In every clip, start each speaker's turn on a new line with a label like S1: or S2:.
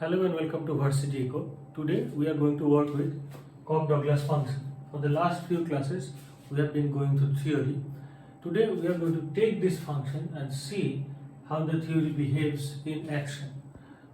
S1: Hello and welcome to Varsity Eco. Today we are going to work with Cobb-Douglas function. For the last few classes we have been going through theory. Today we are going to take this function and see how the theory behaves in action.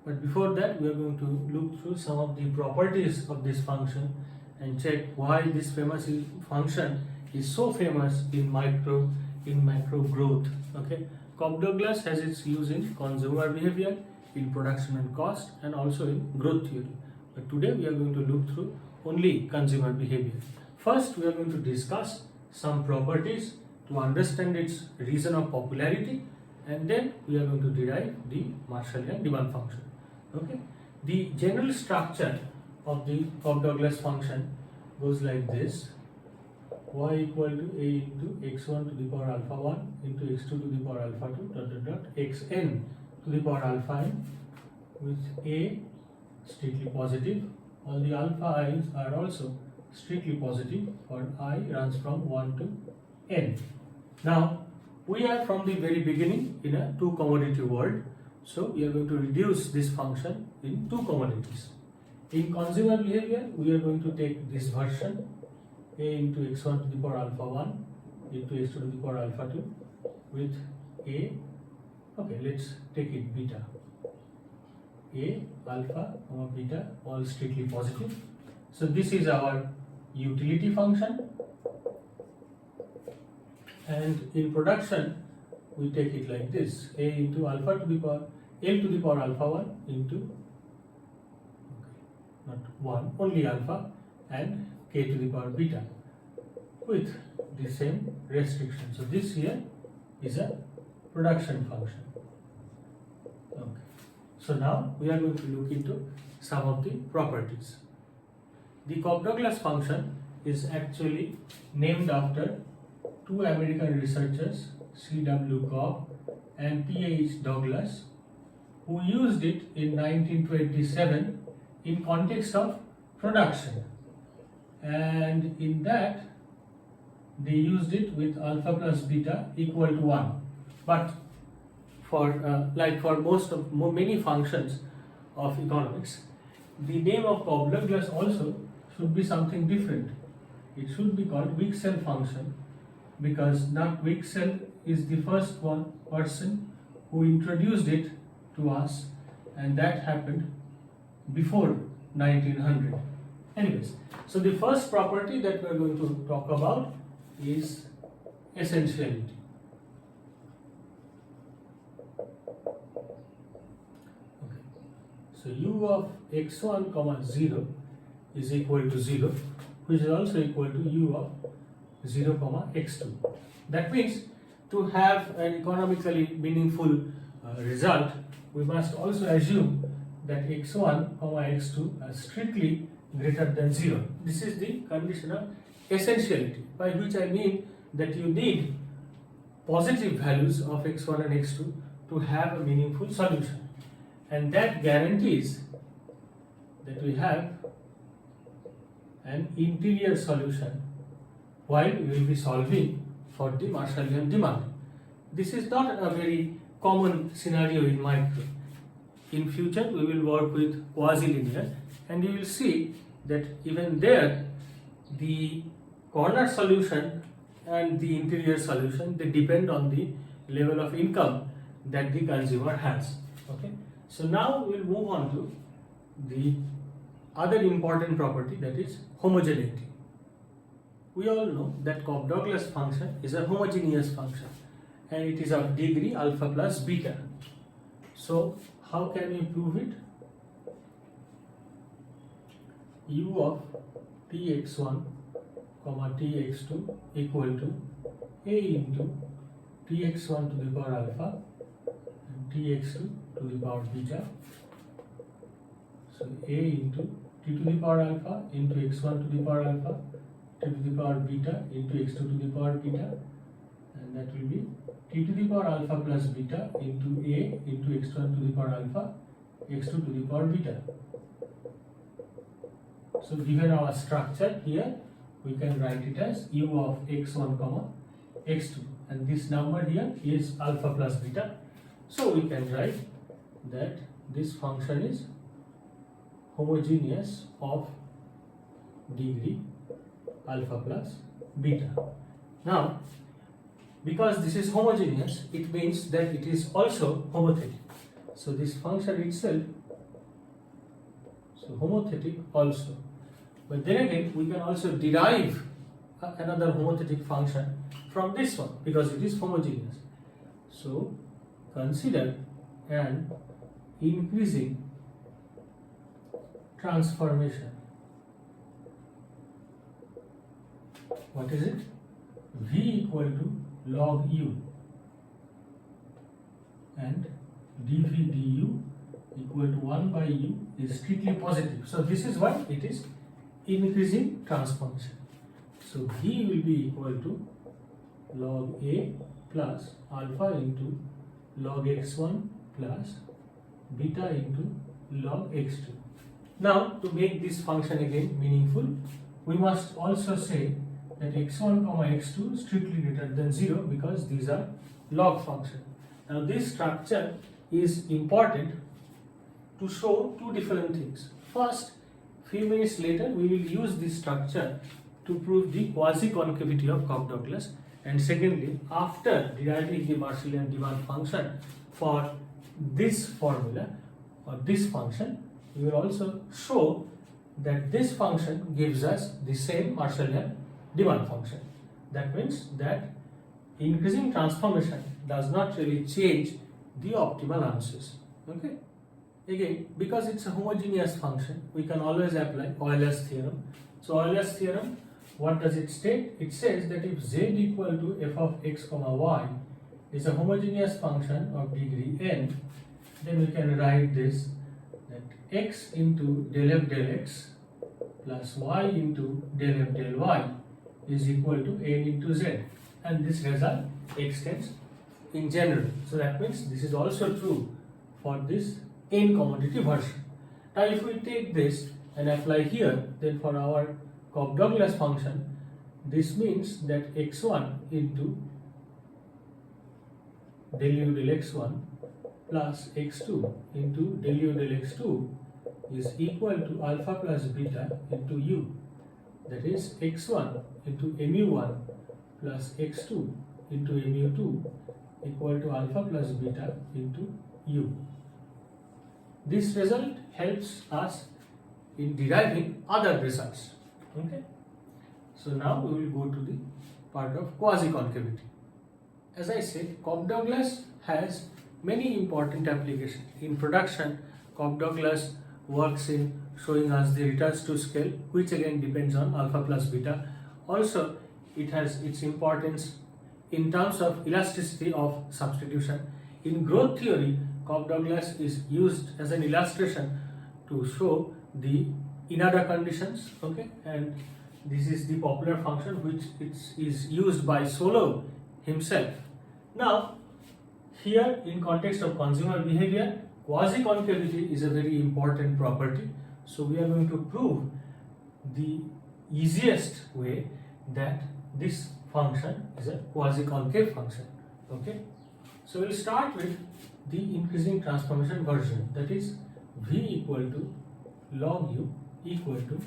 S1: But before that we are going to look through some of the properties of this function and check why this famous function is so famous in macro growth. Okay, Cobb-Douglas has its use in consumer behavior, in production and cost, and also in growth theory. But today we are going to look through only consumer behavior. First we are going to discuss some properties to understand its reason of popularity, and then we are going to derive the Marshallian Demand Function. Okay, the general structure of the Cobb-Douglas function goes like this: y equal to a into x1 to the power alpha 1 into x2 to the power alpha 2 xn to the power alpha n, with a strictly positive. All the alpha i's are also strictly positive for I runs from 1 to n. Now we are from the very beginning in a two commodity world, so we are going to reduce this function in two commodities. In consumer behavior we are going to take this version, a into x1 to the power alpha 1 into x2 to the power alpha 2 with a, okay, let's take it beta, a, alpha, beta, all strictly positive. So this is our utility function, and in production we take it like this: a into alpha to the power l to the power alpha 1 into, okay, not 1, only alpha, and k to the power beta with the same restriction. So this here is a production function. Okay. So now we are going to look into some of the properties. The Cobb-Douglas function is actually named after two American researchers, C.W. Cobb and P.H. Douglas, who used it in 1927 in context of production, and in that they used it with alpha plus beta equal to 1. But for many functions of economics, the name of Cobb-Douglas also should be something different. It should be called Wicksell function, because not Wicksell is the first person who introduced it to us, and that happened before 1900. Anyways, so the first property that we are going to talk about is essentiality. Okay. So u of x1 comma 0 is equal to 0, which is also equal to u of 0 comma x2. That means to have an economically meaningful result, we must also assume that x1 comma x2 are strictly greater than 0. This is the condition of essentiality, by which I mean that you need positive values of x1 and x2 to have a meaningful solution, and that guarantees that we have an interior solution while we will be solving for the Marshallian demand. This is not a very common scenario in micro. In future we will work with quasi-linear, and you will see that even there the corner solution and the interior solution, they depend on the level of income that the consumer has. Okay, so now we will move on to the other important property, that is homogeneity. We all know that Cobb-Douglas function is a homogeneous function, and it is of degree alpha plus beta. So how can we prove it? U of tx1 comma tx2 equal to a into tx1 to the power alpha and tx2 to the power beta. So a into t to the power alpha into x1 to the power alpha, t to the power beta into x2 to the power beta, and that will be t to the power alpha plus beta into a into x1 to the power alpha, x2 to the power beta. So given our structure here, we can write it as u of x1 comma x2, and this number here is alpha plus beta. So we can write that this function is homogeneous of degree alpha plus beta. Now, because this is homogeneous, it means that it is also homothetic. So this function itself, so homothetic also. But then again, we can also derive another homothetic function from this one because it is homogeneous. So consider an increasing transformation. What is it? V equal to log u and dv du equal to 1 by u is strictly positive. So this is why it is increasing transformation. So v will be equal to log a plus alpha into log x1 plus beta into log x2. Now, to make this function again meaningful, we must also say that x1 comma x2 strictly greater than 0 because these are log function. Now this structure is important to show two different things. First, few minutes later we will use this structure to prove the quasi-concavity of Cobb-Douglas, and secondly, after deriving the Marshallian demand function for this formula or this function, we will also show that this function gives us the same Marshallian demand function. That means that increasing transformation does not really change the optimal answers. Okay. Again, because it's a homogeneous function, we can always apply Euler's theorem. So Euler's theorem, what does it state? It says that if z equal to f of x comma y is a homogeneous function of degree n, then we can write this that x into del f del x plus y into del f del y is equal to n into z, and this result extends in general. So that means this is also true for this n commodity version. Now if we take this and apply here, then for our Cobb-Douglas function, this means that x1 into del u del x1 plus x2 into del u del x2 is equal to alpha plus beta into u. That is x1 into mu1 plus x2 into mu2 equal to alpha plus beta into u. This result helps us in deriving other results. Okay. So now we will go to the part of quasi-concavity. As I said, Cobb-Douglas has many important applications. In production, Cobb-Douglas works in showing us the returns to scale, which again depends on alpha plus beta. Also, it has its importance in terms of elasticity of substitution. In growth theory, Cobb-Douglas is used as an illustration to show the inner conditions. Okay, and this is the popular function which is used by Solow himself. Now, here in context of consumer behavior, quasi-concavity is a very important property. So we are going to prove the easiest way that this function is a quasi-concave function. Okay, so we'll start with the increasing transformation version, that is v equal to log u equal to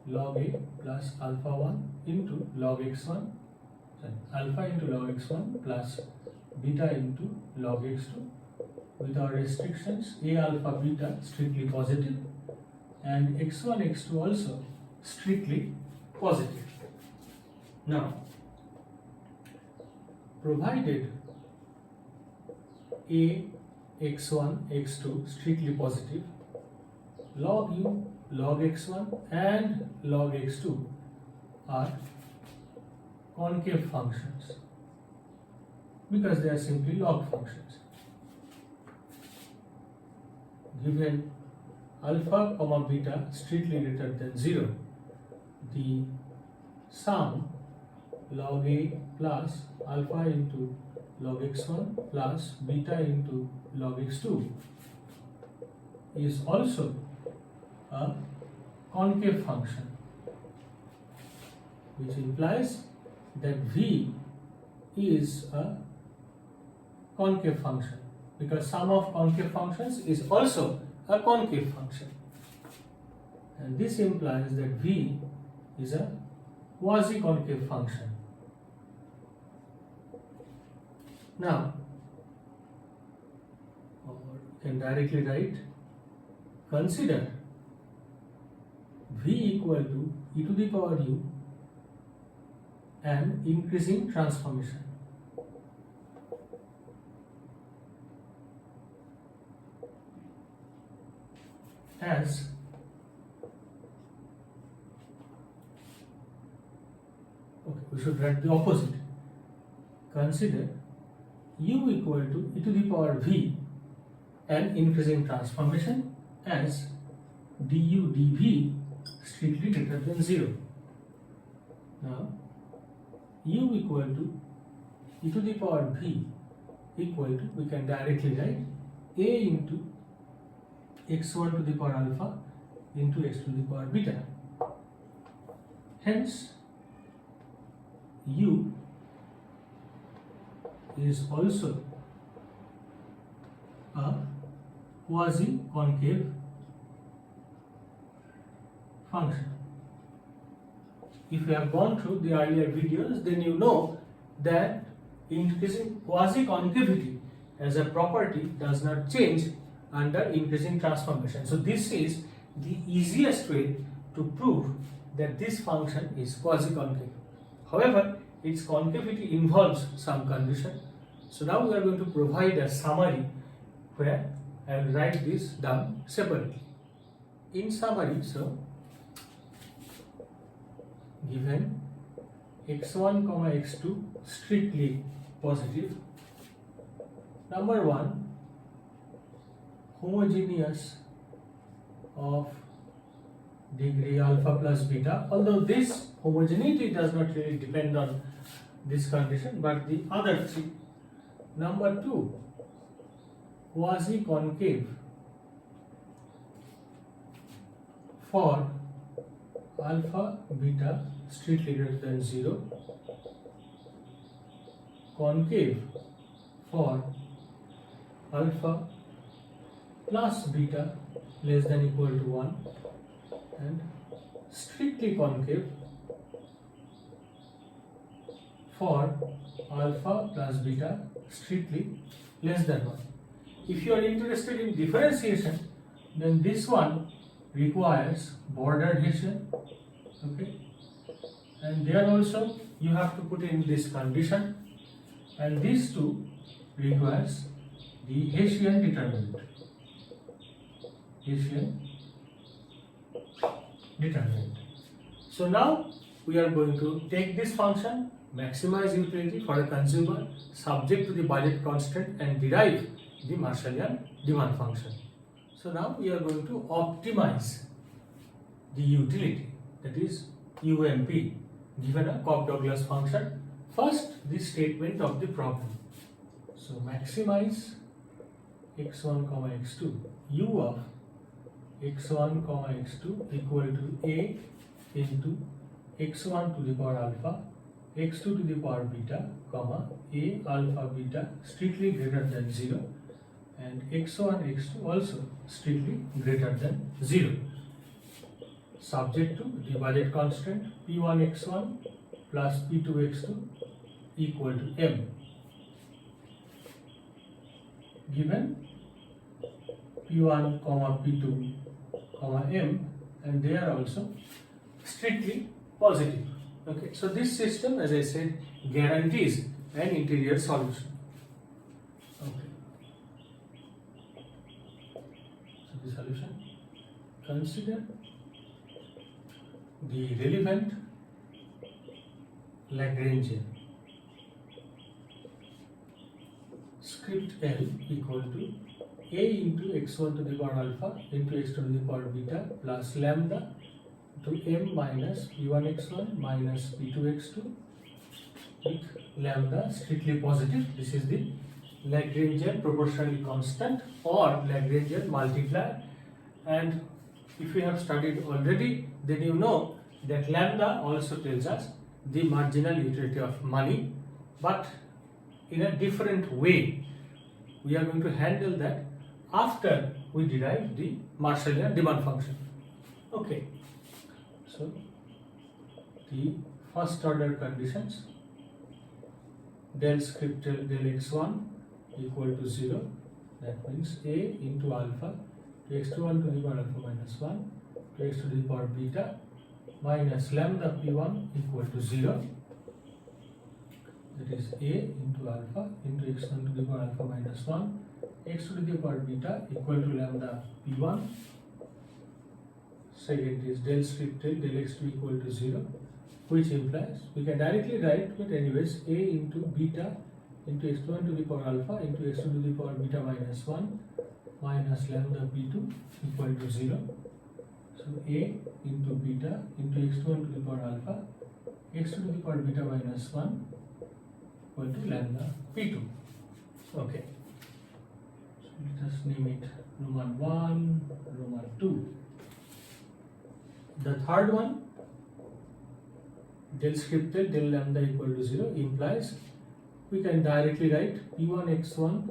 S1: log a plus alpha 1 into log x1, alpha into log x1 plus beta into log x2 with our restrictions a alpha beta strictly positive and x1 x2 also strictly positive. Now, provided a x1 x2 strictly positive, log u, log x1 and log x2 are concave functions because they are simply log functions. Given alpha comma beta strictly greater than 0, the sum log a plus alpha into log x1 plus beta into log x2 is also a concave function, which implies that v is a concave function because sum of concave functions is also a concave function. And this implies that V is a quasi-concave function. Now, we can directly write, consider V equal to e to the power u an increasing transformation. As we should write the opposite. Consider u equal to e to the power v an increasing transformation as du dv strictly greater than 0. Now u equal to e to the power v equal to, we can directly write a into x1 to the power alpha into x to the power beta. Hence u is also a quasi-concave function. If you have gone through the earlier videos, then you know that increasing quasi-concavity as a property does not change under increasing transformation. So this is the easiest way to prove that this function is quasi-concave. However, its concavity involves some condition. So now we are going to provide a summary where I will write this down separately. In summary, so given x1, x2 strictly positive, number 1, homogeneous of degree alpha plus beta, although this homogeneity does not really depend on this condition, but the other three. Number 2, quasi-concave for alpha beta strictly greater than 0, concave for alpha plus beta less than equal to 1, and strictly concave for alpha plus beta strictly less than 1. If you are interested in differentiation, then this one requires border Hessian, okay, and there also you have to put in this condition, and these two requires the Hessian determinant. So now we are going to take this function, maximize utility for a consumer subject to the budget constraint, and derive the Marshallian demand function. So now we are going to optimize the utility, that is UMP, given a Cobb-Douglas function. First, the statement of the problem. So maximize x1, x2, u of x1, x2 equal to a into x1 to the power alpha, x2 to the power beta, comma a alpha beta strictly greater than 0, and x1, x2 also strictly greater than 0, subject to the budget constant p1 x1 plus p2 x2 equal to m, given p1, p2, m, and they are also strictly positive. Okay, so this system, as I said, guarantees an interior solution. Okay, so the solution: consider the relevant Lagrangian script L equal to a into x1 to the power alpha into x2 to the power beta plus lambda to m minus p1 x1 minus p2 x2 with lambda strictly positive. This is the Lagrangian proportionally constant or Lagrangian multiplier, and if you have studied already, then you know that lambda also tells us the marginal utility of money, but in a different way. We are going to handle that after we derive the Marshallian demand function. Okay, so the first order conditions, del script del x1 equal to 0, that means a into alpha to x1 to the power alpha minus 1 to x to the power beta minus lambda p1 equal to 0, that is a into alpha into x1 to the power alpha minus 1 x to the power beta equal to lambda p1. Second is del script del x2 equal to 0, which implies we can directly write it anyways a into beta into x1 to the power alpha into x2 to the power beta minus 1 minus lambda p2 equal to 0. So a into beta into x1 to the power alpha x2 to the power beta minus 1 equal to lambda p2. Okay, so let us name it Roman 1, Roman 2. The third one, del script del lambda equal to 0, implies we can directly write p1 x1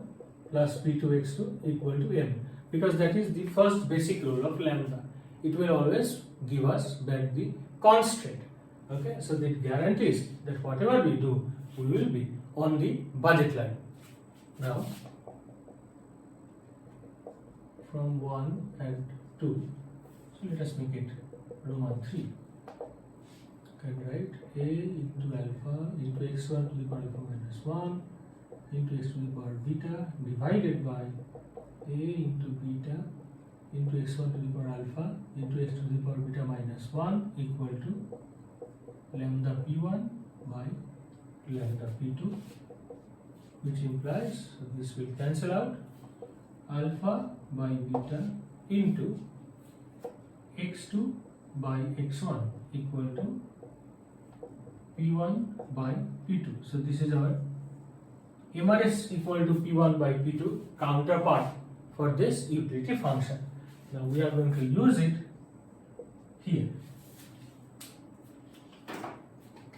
S1: plus p2 x2 equal to m, because that is the first basic rule of lambda. It will always give us back the constraint. Okay, so that guarantees that whatever we do, we will be on the budget line. Now, from 1 and 2, so let us make it Roman 3. Can write a into alpha into x1 to the power alpha minus 1 into x to the power beta divided by a into beta into x1 to the power alpha into x to the power beta minus 1 equal to lambda p1 by lambda p2, which implies, so this will cancel out, alpha by beta into x2 by x1 equal to p1 by p2. So this is our MRS equal to p1 by p2 counterpart for this utility function. Now we are going to use it here.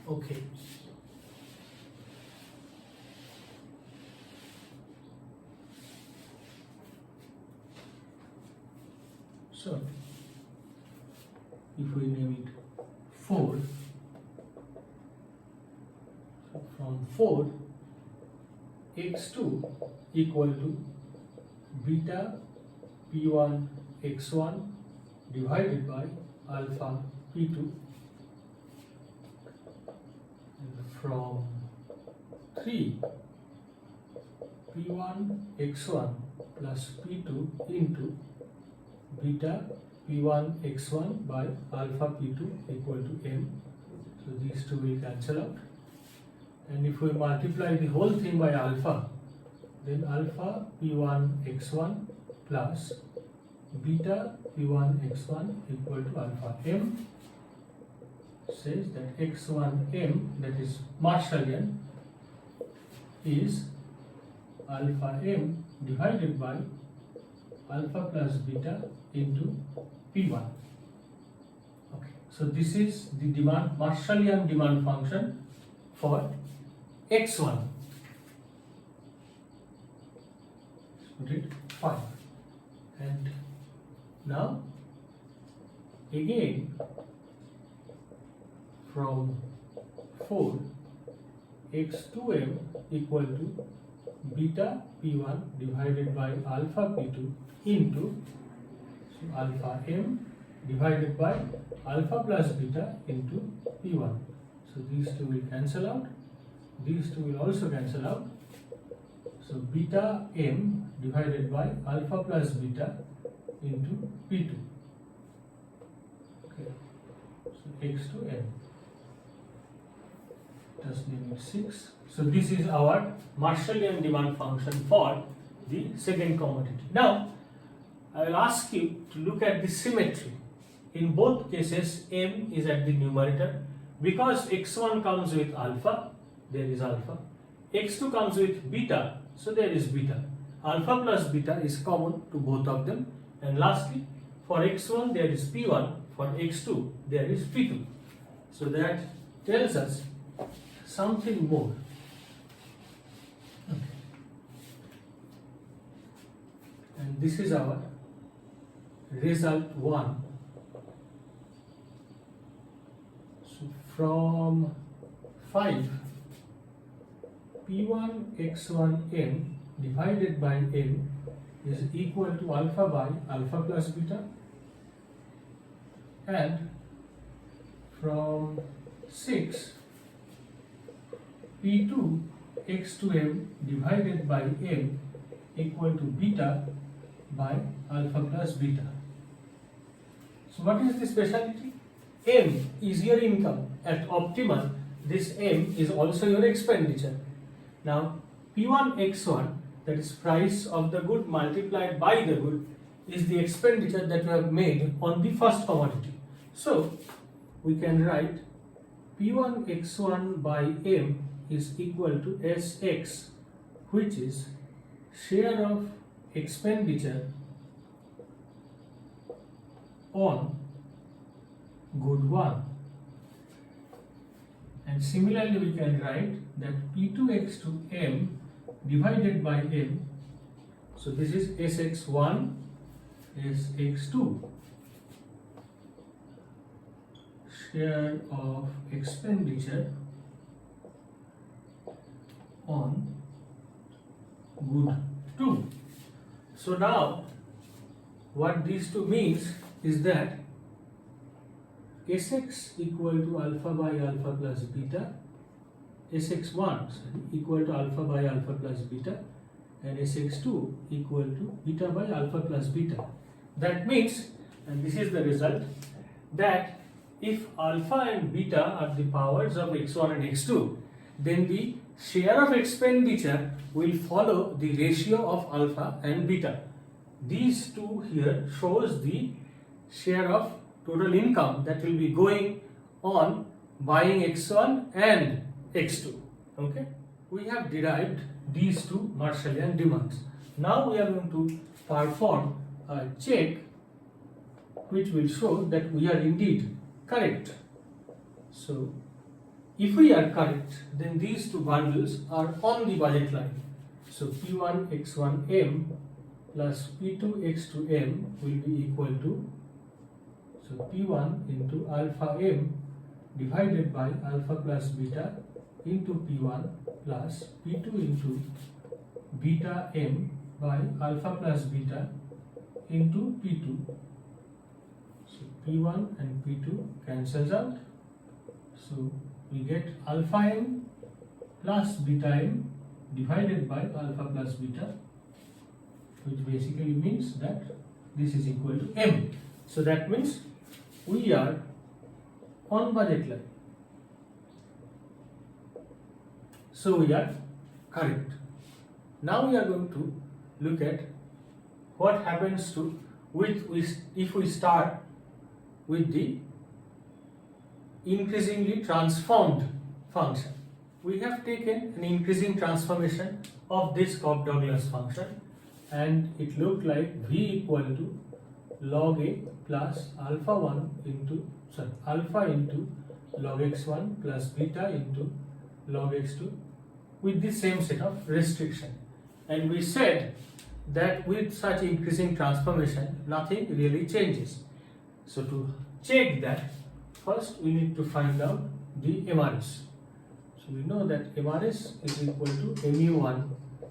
S1: Okay. So if we name it 4, so from 4, x2 equal to beta p1 x1 divided by alpha p2, and from 3, p1 x1 plus p2 into beta p1 x1 by alpha p2 equal to m. So these two will cancel out, and if we multiply the whole thing by alpha, then alpha p1 x1 plus beta p1 x1 equal to alpha m says that x1 m, that is Marshallian, is alpha m divided by alpha plus beta into p1. Okay, so this is the Marshallian demand function for x1. Let's put it 5. And now again from 4, x2m equal to beta p1 divided by alpha p2 into, so alpha m divided by alpha plus beta into p1. So these two will cancel out, these two will also cancel out. So beta m divided by alpha plus beta into p2. Okay, so x to m. Just name it 6. So this is our Marshallian demand function for the second commodity. Now I will ask you to look at the symmetry. In both cases, m is at the numerator. Because x1 comes with alpha, there is alpha. x2 comes with beta, so there is beta. Alpha plus beta is common to both of them. And lastly, for x1 there is p1, for x2 there is p2. So that tells us something more. Okay. and this is our result 1. So from 5, P1 x1 m divided by m is equal to alpha by alpha plus beta, and from 6, P2 x2m divided by m equal to beta by alpha plus beta. So what is the specialty? M is your income. At optimal, this M is also your expenditure. Now P1 x1, that is price of the good multiplied by the good, is the expenditure that we have made on the first commodity. So we can write P1 x1 by M is equal to Sx, which is share of expenditure on good 1. And similarly we can write that P2 x2m divided by m, so this is Sx1 Sx2, share of expenditure on good 2. So now what these two means is that Sx equal to alpha by alpha plus beta, Sx1 equal to alpha by alpha plus beta, and Sx2 equal to beta by alpha plus beta. That means, and this is the result, that if alpha and beta are the powers of x1 and x2, then the share of expenditure will follow the ratio of alpha and beta. These two here shows the share of total income that will be going on buying x1 and x2. Okay, we have derived these two Marshallian demands. Now we are going to perform a check which will show that we are indeed correct. So if we are correct, then these two bundles are on the budget line. So P1 x1 m plus P2 x2 m will be equal to, so P1 into alpha m divided by alpha plus beta into P1 plus P2 into beta m by alpha plus beta into P2. So P1 and P2 cancels out. So we get alpha m plus beta m divided by alpha plus beta, which basically means that this is equal to m. So that means we are on budget line. So we are correct. Now we are going to look at what happens to if we start with the increasingly transformed function. We have taken an increasing transformation of this Cobb-Douglas function, and it looked like v equal to log a plus alpha 1 into alpha into log x1 plus beta into log x2 with the same set of restriction. And we said that with such increasing transformation nothing really changes. So to check that, first we need to find out the MRS. So we know that MRS is equal to mu1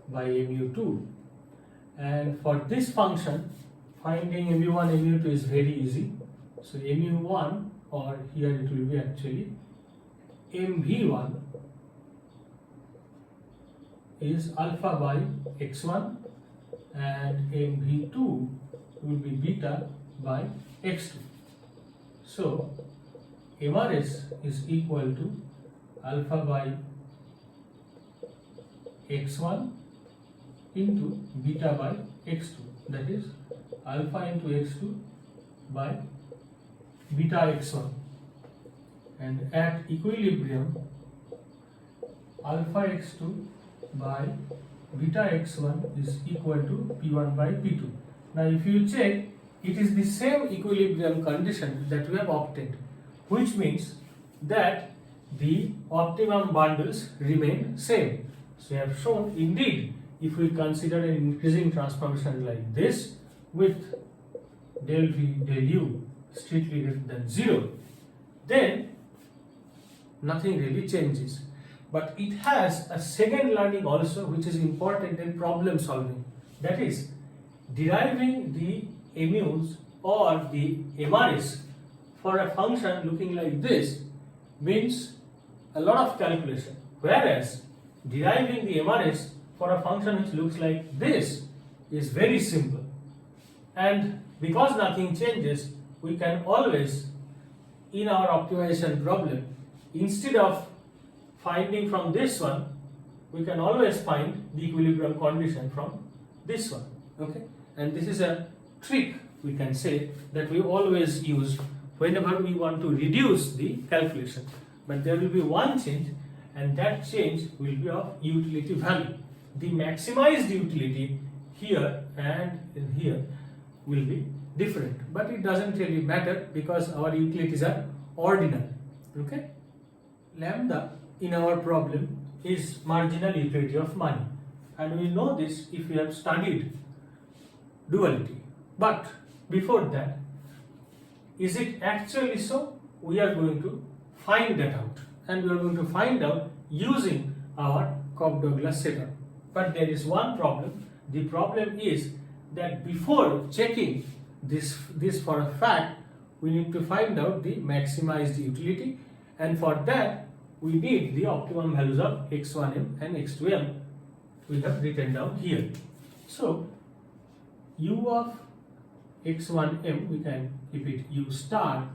S1: by mu2, and for this function finding mu1 mu2 is very easy. So mu1, or here it will be actually mv1, is alpha by x1, and mv2 will be beta by x2. So MRS is equal to alpha by x1 into beta by x2, that is alpha into x2 by beta x1, and at equilibrium alpha x2 by beta x1 is equal to p1 by p2. Now if you check, it is the same equilibrium condition that we have obtained, which means that the optimum bundles remain same. So we have shown indeed if we consider an increasing transformation like this with del V del U strictly greater than 0, then nothing really changes. But it has a second learning also, which is important in problem solving. That is, deriving the MUs or the MRS for a function looking like this means a lot of calculation, whereas deriving the MRS for a function which looks like this is very simple. And because nothing changes, we can always, in our optimization problem, instead of finding from this one, we can always find the equilibrium condition from this one. Okay, and this is a trick, we can say, that we always use whenever we want to reduce the calculation. But there will be one change, and that change will be of utility value. The maximized utility here and in here will be different, but it doesn't really matter because our utilities are ordinal. Okay, lambda in our problem is marginal utility of money, and we know this if we have studied duality. But before that, is it actually so? We are going to find that out, and we are going to find out using our Cobb-Douglas setup. But there is one problem. The problem is that before checking this for a fact, we need to find out the maximized utility, and for that we need the optimum values of x1m and x2m. We have written down here. So u of x1m, we can keep it u star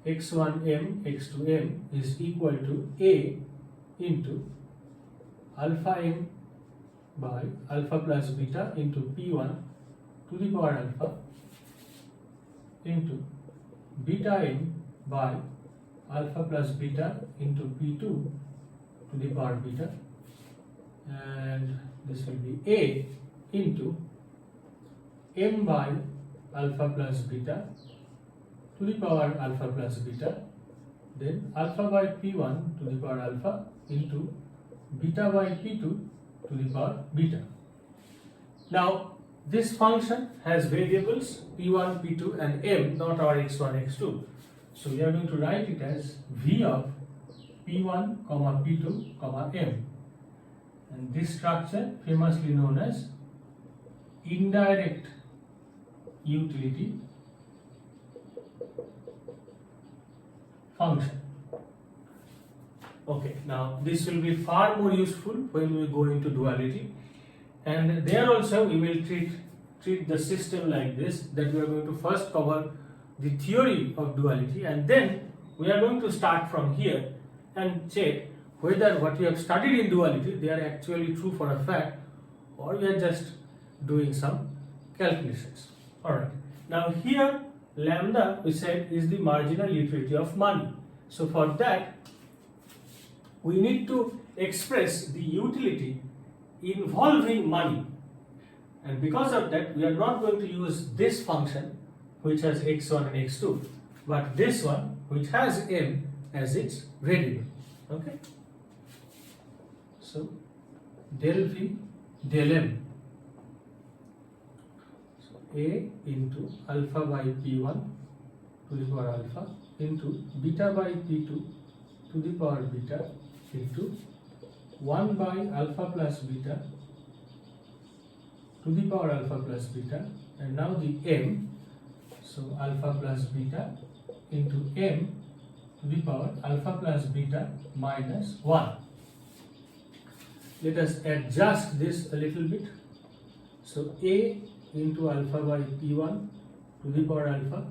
S1: x1m x2m is equal to a into alpha m by alpha plus beta into p1 to the power alpha into beta m by alpha plus beta into p2 to the power beta, and this will be a into m by alpha plus beta to the power alpha plus beta, then alpha by p1 to the power alpha into beta by p2 to the power beta. Now this function has variables p1, p2 and m, not our x1, x2. So we are going to write it as v of p1, p2, m. And this structure famously known as indirect utility function. Okay, now this will be far more useful when we go into duality, and there also we will treat the system like this, that we are going to first cover the theory of duality, and then we are going to start from here and check whether what we have studied in duality they are actually true for a fact, or we are just doing some calculations. Alright, now here lambda we said is the marginal utility of money. So for that we need to express the utility involving money, and because of that we are not going to use this function which has x1 and x2, but this one which has m as its variable. Okay, so del v del m, so a into alpha by p1 to the power alpha into beta by p2 to the power beta into 1 by alpha plus beta to the power alpha plus beta, and now the m, so alpha plus beta into m to the power alpha plus beta minus 1. Let us adjust this a little bit. So a into alpha by p1 to the power alpha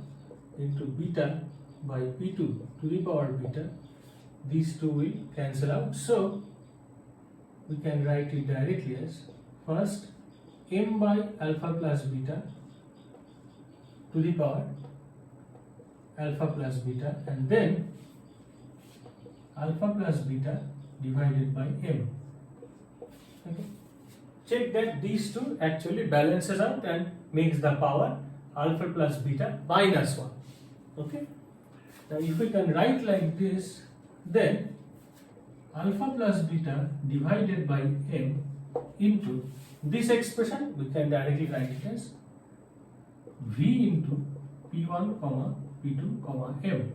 S1: into beta by p2 to the power beta, these two will cancel out, so we can write it directly as first m by alpha plus beta to the power alpha plus beta, and then alpha plus beta divided by m. Okay. Check that these two actually balances out and makes the power alpha plus beta minus 1. Okay. Now if we can write like this, then alpha plus beta divided by m into this expression, we can directly write it as V into P1 comma P2 comma M.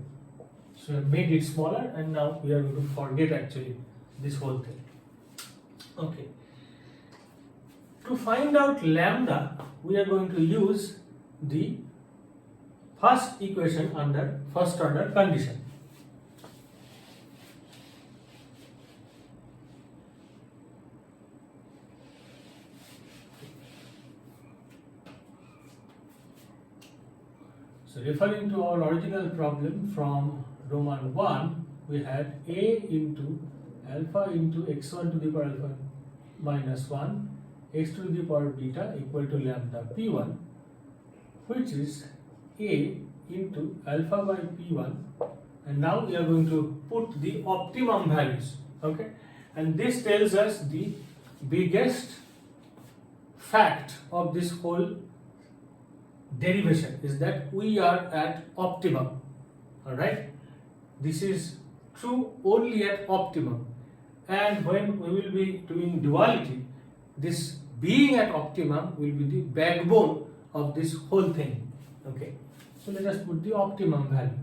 S1: So we have made it smaller, and now we are going to forget actually this whole thing. Okay. To find out lambda, we are going to use the first equation under first order condition. So referring to our original problem from Roman 1, we had a into alpha into x1 to the power alpha minus 1 x to the power beta equal to lambda p1, which is a into alpha by p1, and now we are going to put the optimum values. Okay, and this tells us the biggest fact of this whole derivation is that we are at optimum. Alright, this is true only at optimum, and when we will be doing duality, this being at optimum will be the backbone of this whole thing. Okay, so let us put the optimum value.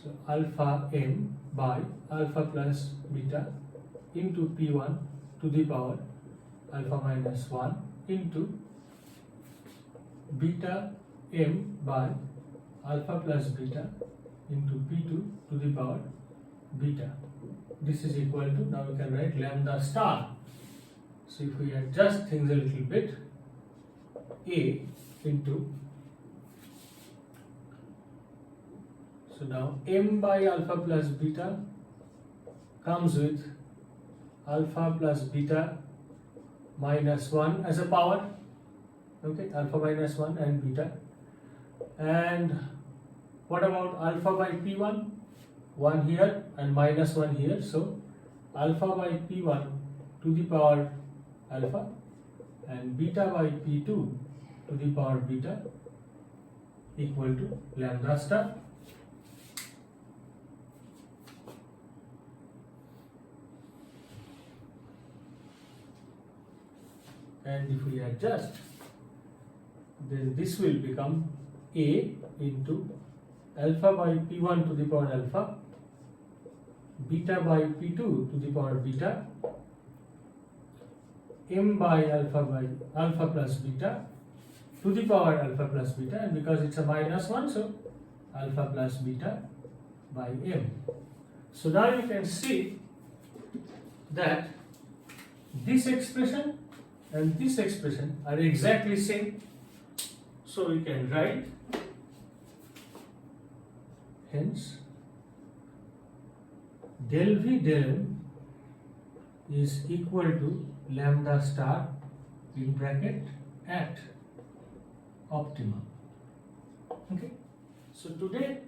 S1: So alpha m by alpha plus beta into p1 to the power alpha minus 1 into beta m by alpha plus beta into p2 to the power beta. This is equal to, now we can write lambda star. So if we adjust things a little bit, a into, so now m by alpha plus beta comes with alpha plus beta minus 1 as a power. Okay, alpha minus 1 and beta. And what about alpha by p1? 1 here and minus 1 here. So alpha by p1 to the power alpha and beta by p2 to the power beta equal to lambda star. And if we adjust, then this will become a into alpha by p1 to the power alpha, beta by p2 to the power beta, m by alpha plus beta to the power alpha plus beta, and because it's a minus 1, so alpha plus beta by m. So now you can see that this expression and this expression are exactly same. So we can write, hence del V del M is equal to lambda star in bracket at optimum. Okay, so today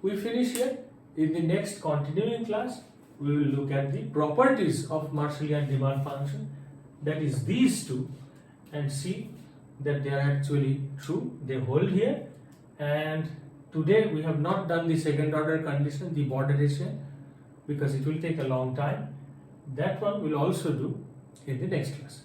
S1: we finish here. In the next continuing class, we will look at the properties of Marshallian demand function, that is these two, and see that they are actually true, they hold here. And today we have not done the second order condition, the borderation, because it will take a long time. That one we'll also do in the next class.